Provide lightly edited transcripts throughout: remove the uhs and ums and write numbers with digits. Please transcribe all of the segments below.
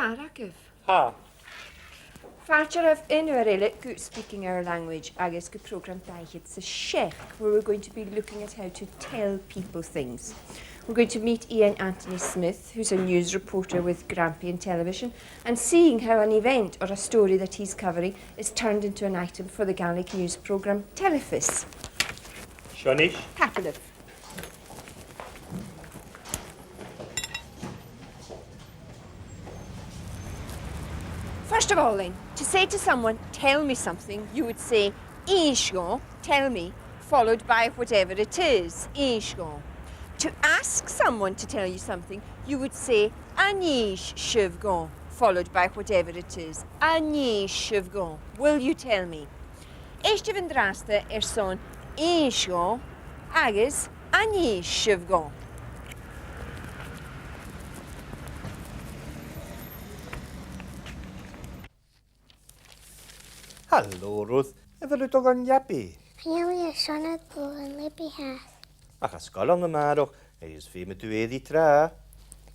Haragif. Ha. Farcher in our Gaelic, speaking our language, agus go program it's a sheikh, where we're going to be looking at how to tell people things. We're going to meet Ian Anthony Smith, who's a news reporter with Grampian Television, and seeing how an event or a story that he's covering is turned into an item for the Gaelic news programme Telefis. Shonish. Capelif. First of all then, to say to someone, tell me something, you would say, Ishgo, tell me, followed by whatever it is, Ishgo. To ask someone to tell you something, you would say, Anish shivgo, followed by whatever it is, Anish shivgo, will you tell me? Eiste vindrasta son, Ishgo, agus, Anish shivgo. Hallo, Ruth. Efo lwyd o'n iabi? Iawn Sianad Bwr yn lebi hath. Ach, ysgol o'n ymarwch. Eis fi me dwi eddi tra.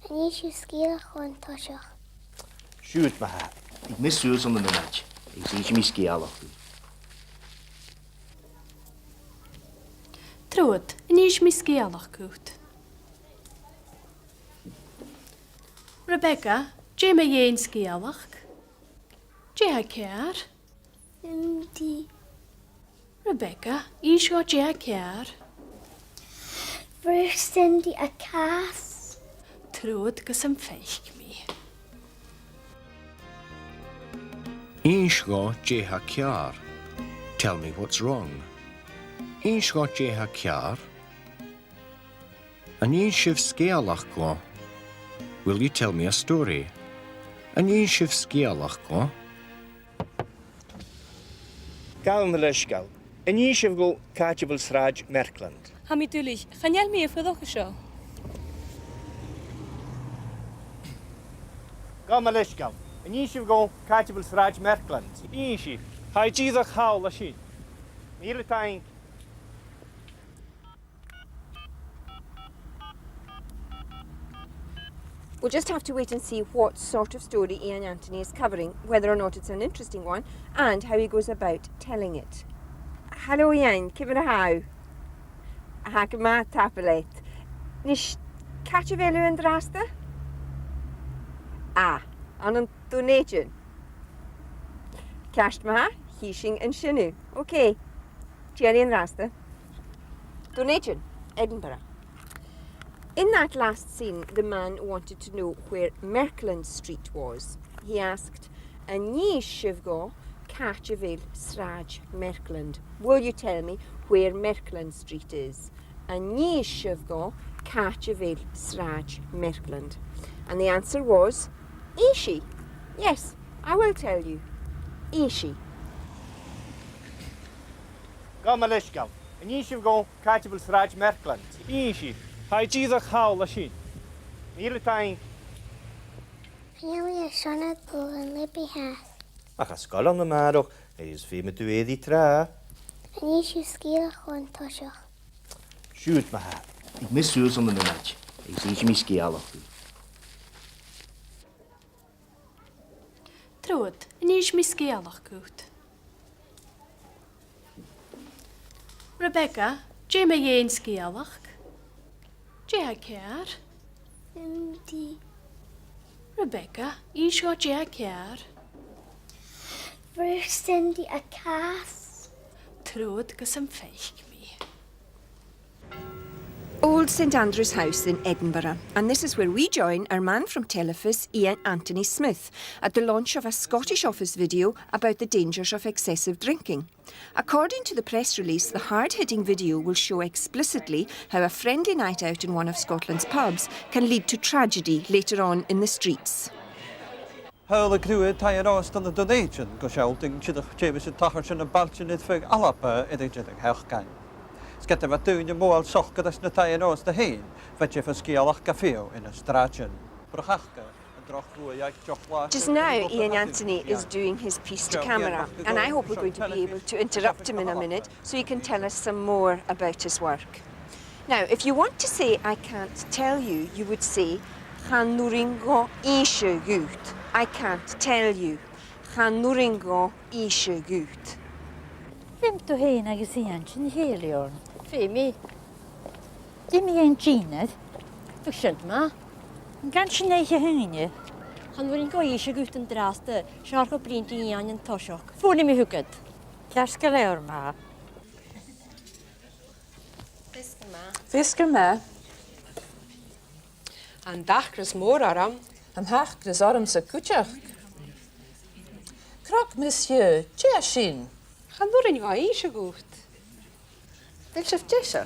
Yn eisiau sgil chwan tosioch. Siwt ma ha. Ik mis zuurs om de nummertje. Ik zie je mis gealig. Trwyd, yn eisiau mis gealig gwt. Rebecca, je me jen sgealig? Je ha cear? Yndi. Rebecca, eisiau je ha cear? Fyrst yndi a cas. Trwyd gys am feich mi. Ishgo jeha kiar. Tell me what's wrong. Ishgo jeha kiar. An yishiv skealach go. Will you tell me a story? An yishiv skealach go. Gal yn ysgol. Yn eisiau go Catibal Sraj Merkland. Ha mi dulig, chan jel mi fydd o'ch isio? Gal yn ysgol. Yn eisiau go Catibal Sraj Merkland. Eisiau. Hai gyddo'ch hawl a si. Mil y tain. We'll just have to wait and see what sort of story Ian Anthony is covering, whether or not it's an interesting one, and how he goes about telling it. Hello Ian, kifin a how? Hag ma tapelet. Nish catchivelu yn drasta? Ah, an donation. Casht ma, hishing and shinu. Okay. Jerry and Rasta. Donation, Edinburgh. In that last scene, the man wanted to know where Merkland Street was. He asked, Ani shivgo Catchivil Sraj Merkland. Will you tell me where Merkland Street is? Ani shivgo Catchivil Sraj Merkland. And the answer was, Ishi. Yes, I will tell you. Ishi. Gal yn ysgol. Yn eisiau go Catibal Sraj Merkland. Eisiau. Hai gyddo'ch hawl a si. Mil y tain. Iawn Sianad Bwr yn lebi hath. Ach, ysgol o'n ymarwch. Eis fi me dwi eddi tra. Yn eisiau sgil chwan tosioch. Siwt ma ha. Ik mis zuurs om de nummertje. Ik zie je mis gealig. Trwyd, yn eisiau mis gealig gwt. Rebecca, je me jen sgealig? Je ha cear? Yndi. Rebecca, eisiau je ha cear? Fyrst yndi a cas. Trwyd gys am feich mi. Old St Andrew's House in Edinburgh, and this is where we join our man from Telefis, Ian Anthony Smith, at the launch of a Scottish Office video about the dangers of excessive drinking. According to the press release, the hard-hitting video will show explicitly how a friendly night out in one of Scotland's pubs can lead to tragedy later on in the streets. Hwyl y grwyd tair ost yn y donation, gwsiawding chydych chefys y tachar sy'n y balchin ffeg alapa edrych jydych hewch gan. Sgeta fa dyn y mwal soch gyda's na tair ost y hyn, fe jef y sgialach gaffeo yn y strachan. Brachachga. Just now, Ian Anthony is doing his piece to camera, and I hope we're going to be able to interrupt him in a minute so he can tell us some more about his work. Now, if you want to say, I can't tell you, you would say, Chan nuringo eisiau gŵt. I can't tell you. Chanúringo ishe gut. Ddim to hyn agos i ansin heliorn. Femi. Dim i ein ginedd. Fysiant ma. Gan sy'n eich hynny. Chanúringo ishe gut yn draste. Siarco blint i ian yn tosioc. Ffwrni mi hwgyd. Casga lewr ma. Fisca me. An dachras mór aram. An hachgras orm sa cwtiach. Croc, monsieur, tje sin. Chanúringo ishe gut. Vil sef tjesha?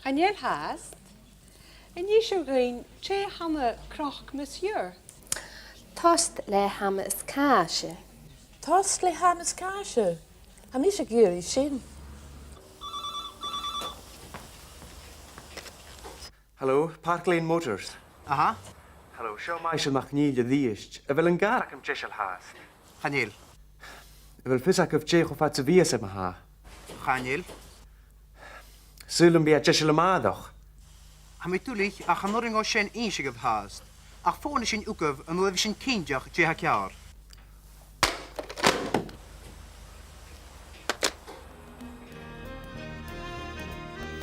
Chanel hast. En ishe gain che hamme croch monsieur. Tost le hamme is kaasje. Tost le hames kaasje. Ham ishe gyr I sin. Hallo, Park Lane Motors. Aha. Hallo, show mij ze mag niet de diest. Wil een garak hem tjessel haast. Chanel. Wil visak of tjech of wat ze wies hem ha. Chanel. Zullen we tjessel maandag? Ham itulich a chanúringo shen ishe gaf haast. Ach fóna sin ukov an levi sin kinjach tje hakjar.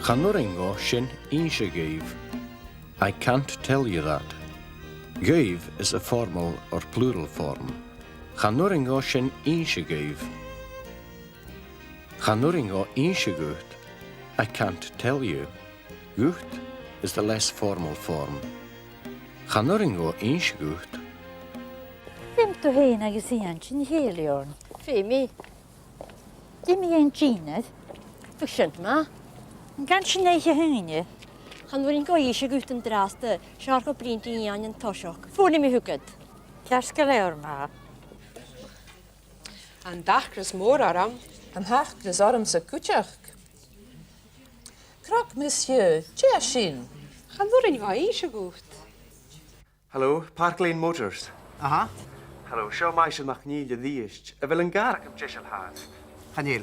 Chanúringo sin ishe gave. I can't tell you that. Gave is a formal or plural form. Chanúringo sin ishe gave. Chanúringo ishe gut. I can't tell you. Gut is the less formal form. Chanúringo ishe gut. Ddim to hyn agos i ansin heliorn. Femi. Dim i ein ginedd. Fysiant ma. Gan sy'n eich hynny. Chanúringo ishe gut yn draste. Siarco blint i ian yn tosioc. Ffwrni mi hwgyd. Casga lewr ma. An dachras mór aram. An hachgras orm sa cwtiach. Croc, monsieur, tje sin. Chanúringo ishe gut. Hallo, Park Lane Motors. Aha. Hallo, show mij ze mag niet de diest. Wil een garak hem tjessel haast. Chanel.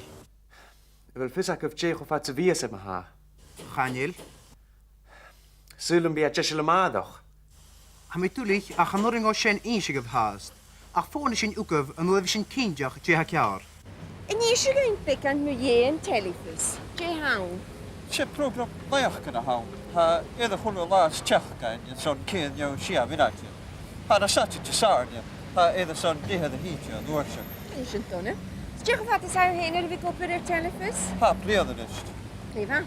Wil visak of tjech of wat ze wies hem ha. Chanel. Zullen we tjessel maandag? Ham itulich a chanúringo shen ishe gaf haast. Ach fóna sin ukov an levi sin kinjach tje hakjar. En ishe gain pick an muye en telefus. Je haun. Tje program laiach gyda hawn. Ha edrych hwnnw las tiach gain yn son cyn iawn sia fi'n agtio. Ha na sati ti sarnia. Ha edrych son dihad y hitio yn wrso. Ishe tonne. Stjech of wat is haar heen er vi op er telefus? Ha bleodd yn ist. Eva.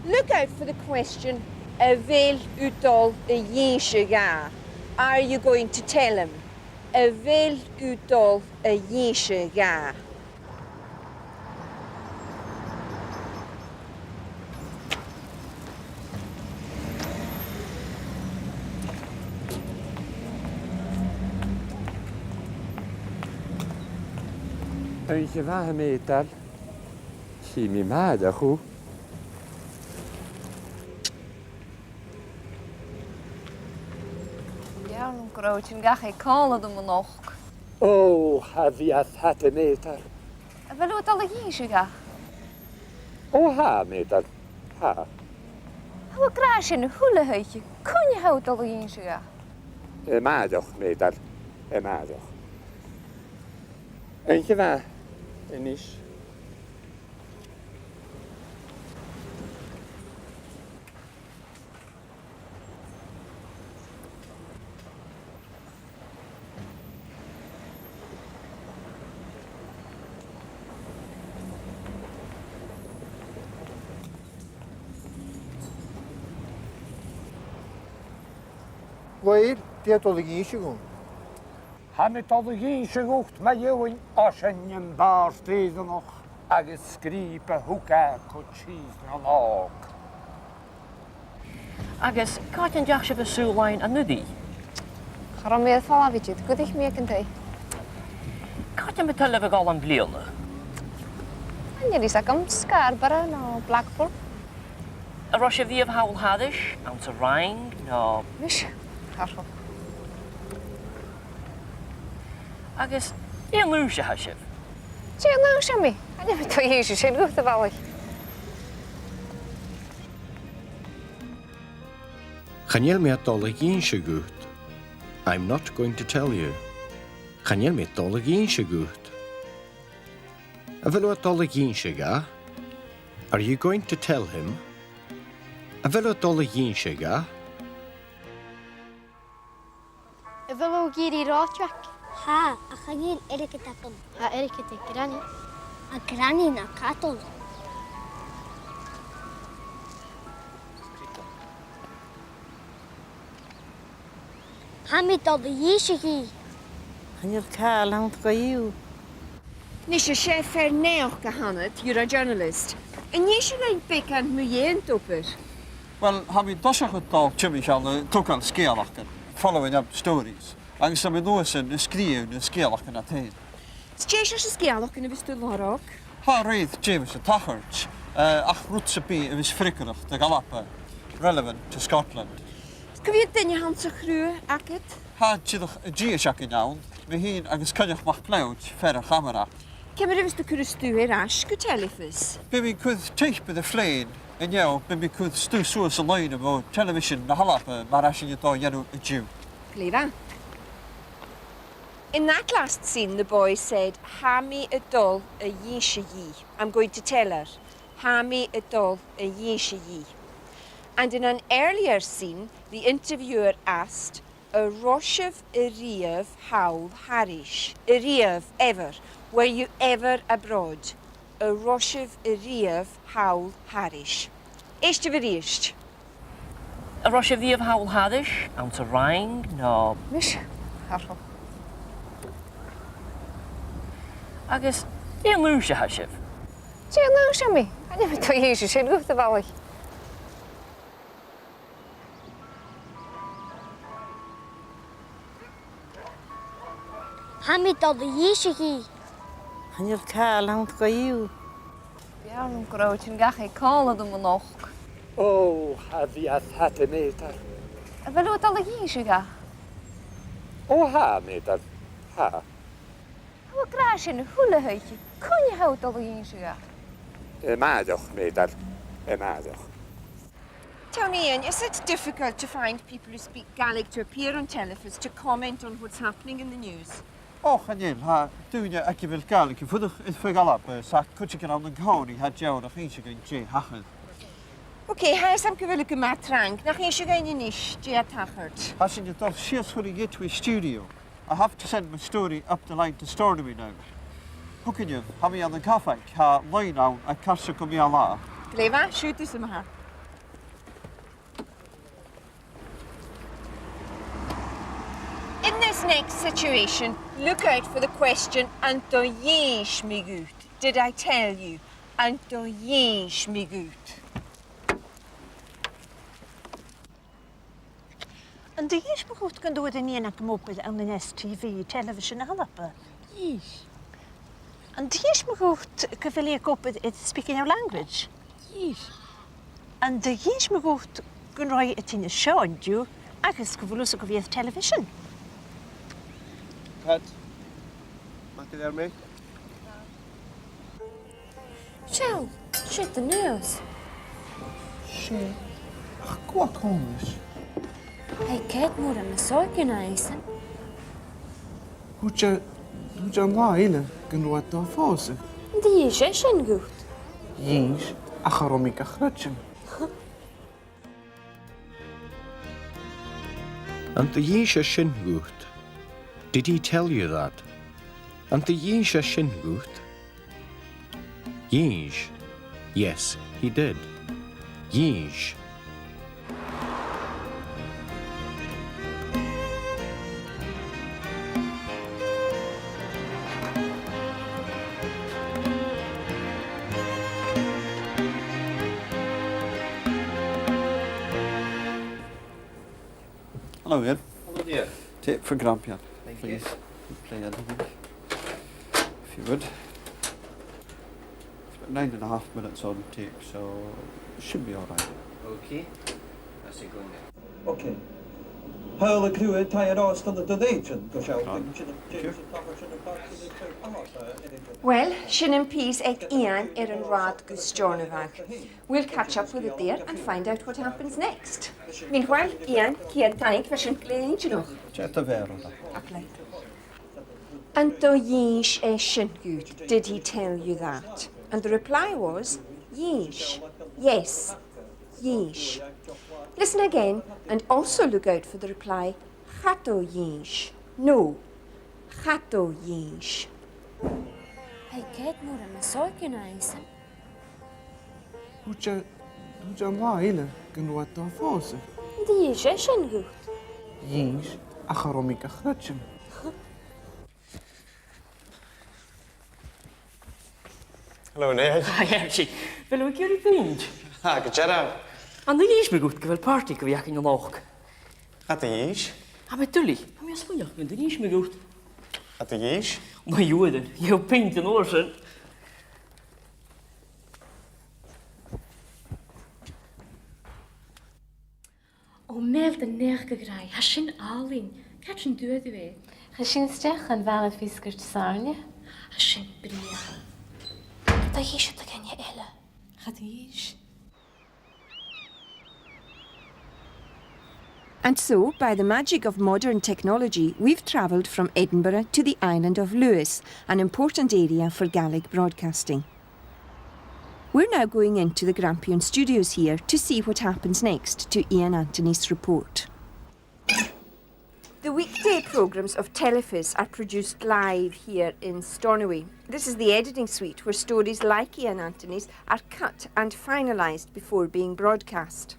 Look out for the question, Avel utol a yeshe ga. Are you going to tell him? Avel utol a yeshe ga. Een gewaar meter. Zie me maar goed. Ja, een grootje ga ik kallen doen we nog. Oh, heb je het meter? En we doen alle hier ga. Oh, ha meter. Ha. Hoe krijg je een hulehuidje? Kun je hout alle hier ga? Maandag meter. Maandag. Een gewaar. En is. Wel, die had al een geesje gewoon. Ha met al de geesje gocht, maar jouw als een baar steeds nog. Agus skripe hoeka kotjes na log. Agus, gaat een jasje van Soelijn en Nuddy? Ga meer vallen, weet je. Het goed ik meer kunt hij. Gaat je met de leven al een blione? En jullie zeggen Scarborough, no Blackpool. A Russia via Howl Haddish, aan de Rijn, no. Wish, ga zo. Agus, een loesje hasje. Zie nou zo mee. En je bent toch Jezus, heel goed toevallig. Chanel me dolle ginse gut. I'm not going to tell you. Chanel me dolig ínshe gut. A velo dolig ínshe ga? Are you going to tell him? A velo dolig ínshe ga? A bhfuil ó géirí ráteach? Ha, a chaníl Erika tapam. Ha Erika te granny. A granny na cattle. Ha mi dal the yéisigi. Chanel Carl aan go you. Nisha sé fer neoch gehannet, you're a journalist. En nisha lein big and muyen topper. Wel, ha mi dosach het al tjumich al toch al skealachten. Following up stories. Agus sam noos yn ysgrif yn skealachten at hyn. Stjeisha se skealach yn y bystul lorog. Ha reid James y tachart. Ach rwts y bi y fys frickerach de galapa. Relevant to Scotland. Cyfiad dynnu hans o chrw agad? Ha tydych y gias ac yn iawn. Mae hi'n agos cynnach mach blewd fer y chamera. Cymru fys dy cwrw stwyr as gw telefys. Be mi cwyd teich bydd y fflein. Yn iawn, be mi cwyd stw sŵs y lein o television na halapa mar asyn i do iarw y jiw. Gleva. In that last scene, the boy said, Hami a doll a yesha ye. I'm going to tell her. Hami a doll a yesha ye. And in an earlier scene, the interviewer asked, a Roshev Iriev Howl Harish. Iriev ever. Were you ever abroad? A Roshev Iriev Howl Harish. Eist of Iriecht. A Russia of Howl Hadish, and to Rang, no. Mish, harfel. Agus, ie lwysio hasif. Ti'n lwysio mi? A ddim to eisiau sy'n gwrth y fawr. Ha mi dal the yéisigi. Chanel Carl aan go you. Iawn yn gwrw, ti'n gachu cola ddim yn och. O, haddi a thate meter. A fel o dal y eisiau ga? O, ha, meter. Ha. Hwa gras yn hwle hychi. Cwn i haw dal y eisiau ga? Madoch, meter. Madoch. Tony, Ian, is it difficult to find people who speak Gaelic to appear on television to comment on what's happening in the news? O, chanel, ha, dwi'n ac i fel Gaelic yn ffwdwch yn ffygalap, sa cwtsi gan am yn gawni ha jawn ach eisiau gan je hachyd. Okay, haes am gyfel y gyma trang. Nach eisiau gael ni nish, je a tachart. Ha sy'n yw dod sias hwnnw get to a studio. I have to send my story up the line to store to me now. Hwcyn yw, ha mi an yn caffag, ha loin awn a casio gwmi a la. Gleva, shoot this yma ha. In this next situation, look out for the question, Anto yesh mi gut. Did I tell you? Anto yesh mi gut. En de is me goed kan door de niet naar moppen aan de STV television helpen. Yes. En de is me goed kan veel op het speaking your language. Yes. En de is me goed kan roi het in een show en do. Agus gevoelens ook via television. Pat, mag je daarmee? Zo, shit the news. Shit. Ach, qua komisch. Hey, kijk moet hem eens organisen. Hoe je laile kan wat dan fozen? Die is echt een goed. Jeez, achterom ik grutschen. And the Yesha Shingut. Did he tell you that? And the Yesha Shingut? Yesh. Yes, he did. Yesh. Hello, Ian. Hello, dear. Tape for Grampian, Thank please. Play editing, if you would. It's about 9.5 minutes on take, so it should be all right. Okay. That's it going there. Okay. Hwyl y clywed tai ar os dan y dyneidion, go siawl ding sydd yn James yn tafod sydd yn barch sydd yn ffeg alap. Well, Shannon Pease et Ian Erin Rad Gustornavag. We'll catch up with it there and find out what happens next. Meanwhile, Ian, Kian Tanik, Fashion Clean, you know. Chet y fer o da. And do yeesh eshin good, did he tell you that? And the reply was, yeesh. Yes, yeesh. Listen again and also look out for the reply, chato yeesh. No, chato yeesh. Hey, kijk maar aan mijn zorgen eisen. Hoe je maar hele genoeg dan fosse. Die is eshin goed. Jeez, achterom ik een grutje. Hallo, Ned. Ja, zie. Wil ik jullie vriend? Ha, ik het out. En de is me goed, ik wil party, ik wil in de nacht. Gaat de jees? Ja, maar tully. Maar je spoel je, de is me goed. Gaat de jees? Maar joden, je pint en oorzen. O meld de nergegrij, hashin alin, katchen duurde we. Hashin stech en wel het viskert sarne. Hashin bria. Dat is het kan je elle. Gaat is. And so, by the magic of modern technology, we've travelled from Edinburgh to the island of Lewis, an important area for Gaelic broadcasting. We're now going into the Grampian studios here to see what happens next to Ian Anthony's report. The weekday programmes of Telefis are produced live here in Stornoway. This is the editing suite where stories like Ian Anthony's are cut and finalised before being broadcast.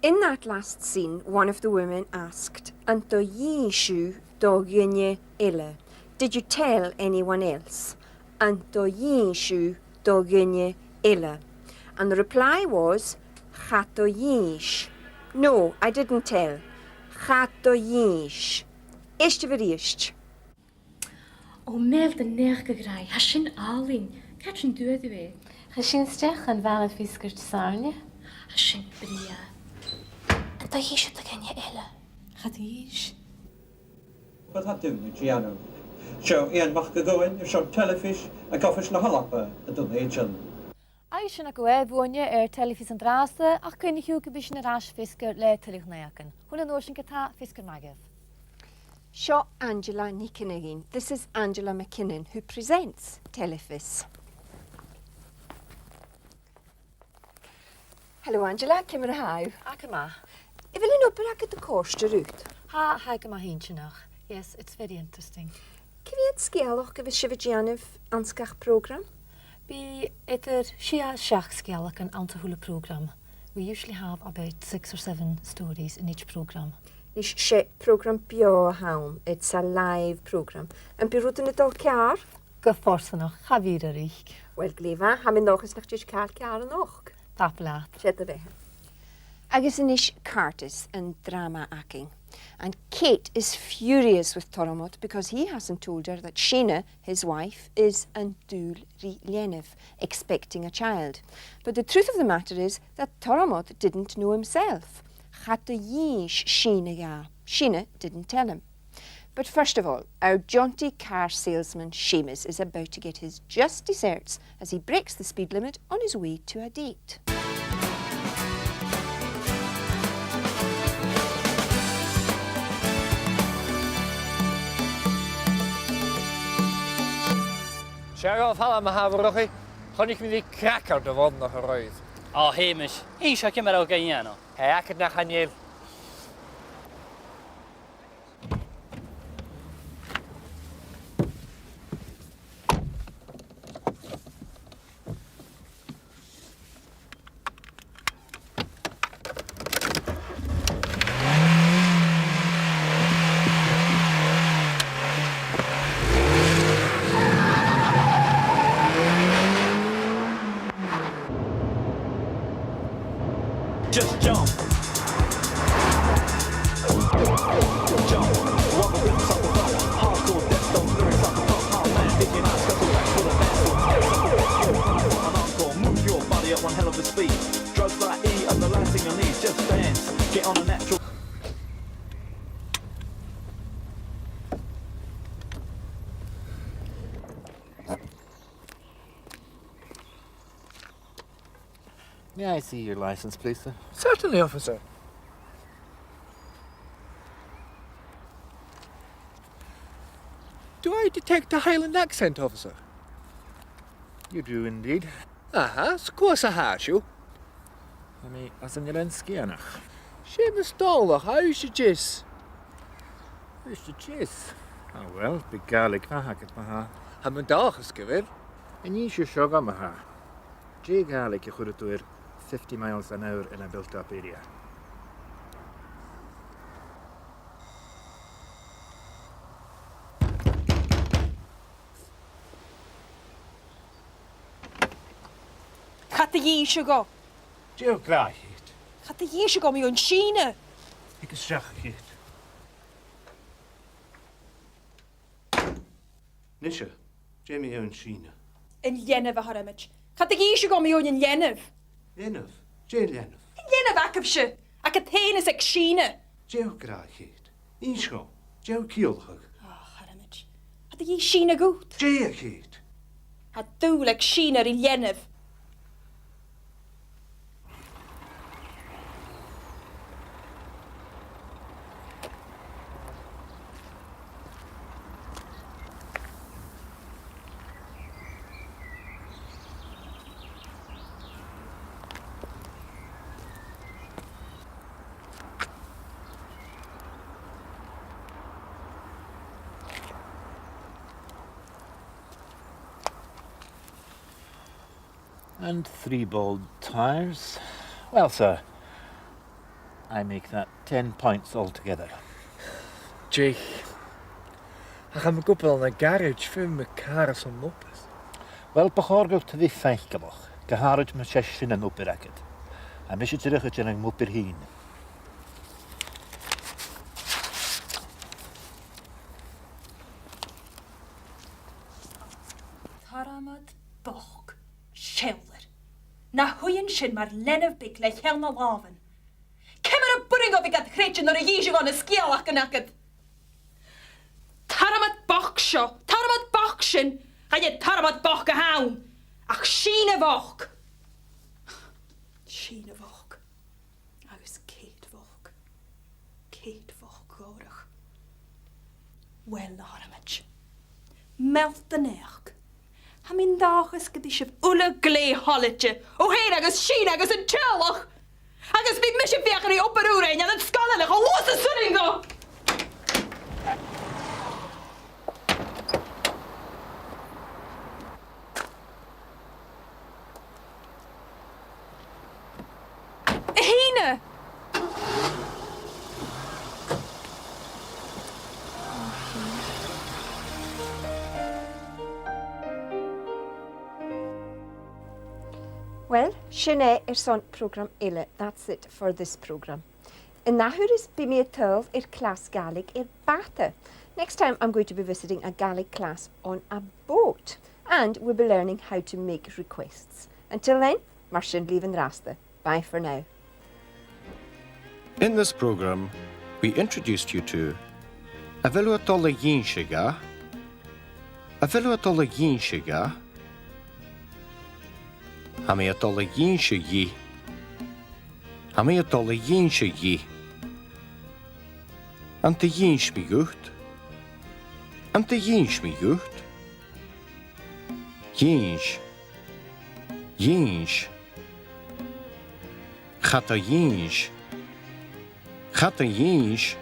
In that last scene, one of the women asked, Anto yishu dogunye ille. Did you tell anyone else? Anto yishu dogunye ille. And the reply was, Chato yish. No, I didn't tell. Chato yish. Ishte verisht. O meld de nergegrij, hashin alin, katchen duurde we. Hashin stech en wel het viskert sarne. Hashin bria. Dat is het kan je elle. Gaat is. Wat had doen, Giano? Zo, Ian mag gegaan, je zo'n telefish, en koffers naar halappen, de dyneidion. Eisiau na gwe bwynio telefis yn draste, ac cynnig yw gybys yn ras fisgur le tylich naacyn. Hwna nos yn gyda fisgur magedd. Seo Angela Nikinagin. This is Angela McKinnon, who presents Telefis. Hello Angela, cymryd haw. Ac yma. Ifel yn oper ac at y cost yr ywt? Ha, haig yma hyn sianach. Yes, it's very interesting. Cyfiad sgialwch gyfys sifagianif anskach program? Be either Shia Shach Skellic and Antahula program. We usually have about 6 or 7 stories in each program. Nis she program bio hawn. It's a live program. En byrwyd yn y dol ciar? Gyffors vanach, Javier Erik. Wel glefa, ham yn noch ys nach jyst cael ciar yn och. Taplat. Shed y beha. Agus yn ish Curtis and drama acting. And Kate is furious with Toromot because he hasn't told her that Sheena, his wife, is an dúl rí Lienev, expecting a child. But the truth of the matter is that Toromot didn't know himself. Chatta yish Sheena ga. Sheena didn't tell him. But first of all, our jaunty car salesman Seamus is about to get his just desserts as he breaks the speed limit on his way to a date. Siarad hala ma hafrochi, chonig mi di cracker dy fod noch yr oedd. O, Hamish. Eisiau cymryd o gainiano. He, ac ydna Chaniel. Just jump. Jump. Rubber rhythms up the bump. Hardcore death stones, lyrics up the pump. How man, digging out, scuffle back for the dance floor. An encore, move your body at one hell of a speed. Drugs like E are the last thing you need. Just dance. Get on a natural. May I see your license, please, sir? Certainly, officer. Do I detect a Highland accent, officer? You do indeed. Aha, squas a harshu. Ami Asanyalenski anach. Seamus Dollar, how's your jis? Who's the chase? Oh well, big Gaelic mahakat maha. Hamadach is given. And you should shoga maha. Jay Gaelic you could do 50 miles an hour in a built up area. Cad y eisiau go. Joe Grahit. Cad y eisiau go mi o'n Sheena. Ik is shachit. Nisha, Jamie own Sheena. Yn Ienef a haramach. Cad y eisiau go mi o'n Ienef. Lenov, Jay Lenov. Yn Ienef ac ysio. Ac y tein ys ag Sheena. Joe Grahit. Inscho, Joe Kielhug. Oh, haramach. Cad y Sheena gwt. Jay a kid. A dŵl ag Sheena yn Ienef. And 3 bald tires. Well, sir, I make that 10 points altogether. Jake. I have a couple in the garage for my car or some mopes. Wel, bechorgwch to the feicgalwch. Geharwyd my session yn mwper agad. A mis y tyrwch ydyn yng mwper hun. Taramad boch. Shelder. Na hwyn sin mar lenaf big le hel na laven. Cemar y bwring o fi gad chreidyn o'r eisiau o'n ysgiel ac yn agad. Taramad boch sio. Taramad boch sin. A yet taramad boch a hawn. Ach Sheena foch. Sheena foch. Agus Kate foch. Kate foch gorach. Wel na haramach. Melt the neach. Ha min dachas gydysif ula glei holletje. O heen agus Sheena agus yn tjallach. Agus mi misje fiachar i op yr wrein an yn sgalalich o los y sunning go. Heine! Well, sinné son program ile. That's it for this program. In Nahuris Bimi Turv class Gaelic Bata. Next time I'm going to be visiting a Gaelic class on a boat. And we'll be learning how to make requests. Until then, Marshin Leven Rasta. Bye for now. In this program, we introduced you to Avelua Yin Shiga, Avelua Yin Shiga, Hamiatola Yin Shigi, Hamiatola Yin Shigi, Ante Yin Schmigucht, Ante Yin Schmigucht, Yinsh, Yinsh, Chata Yinsh, Chata Yinsh,